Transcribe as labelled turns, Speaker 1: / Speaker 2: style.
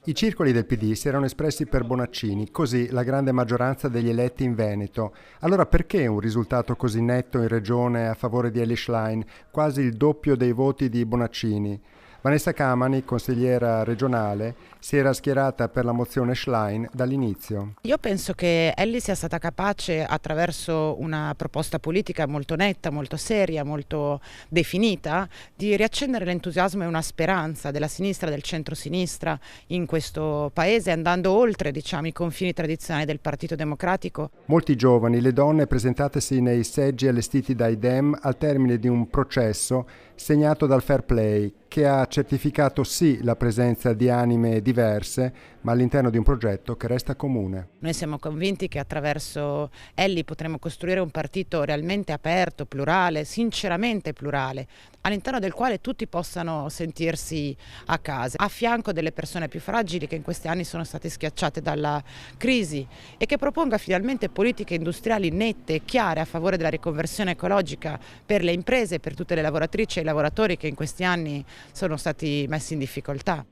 Speaker 1: I circoli del PD si erano espressi per Bonaccini, così la grande maggioranza degli eletti in Veneto. Allora perché un risultato così netto in regione a favore di Elly Schlein, quasi il doppio dei voti di Bonaccini? Vanessa Camani, consigliera regionale, si era schierata per la mozione Schlein dall'inizio.
Speaker 2: Io penso che Elly sia stata capace, attraverso una proposta politica molto netta, molto seria, molto definita, di riaccendere l'entusiasmo e una speranza della sinistra, del centro-sinistra in questo paese, andando oltre, diciamo, i confini tradizionali del Partito Democratico.
Speaker 1: Molti giovani, le donne presentatesi nei seggi allestiti dai Dem al termine di un processo segnato dal fair play, che ha certificato sì la presenza di anime diverse, ma all'interno di un progetto che resta comune.
Speaker 2: Noi siamo convinti che attraverso Elly potremo costruire un partito realmente aperto, plurale, sinceramente plurale, all'interno del quale tutti possano sentirsi a casa, a fianco delle persone più fragili che in questi anni sono state schiacciate dalla crisi, e che proponga finalmente politiche industriali nette e chiare a favore della riconversione ecologica per le imprese e per tutte le lavoratrici e i lavoratori che in questi anni sono stati messi in difficoltà.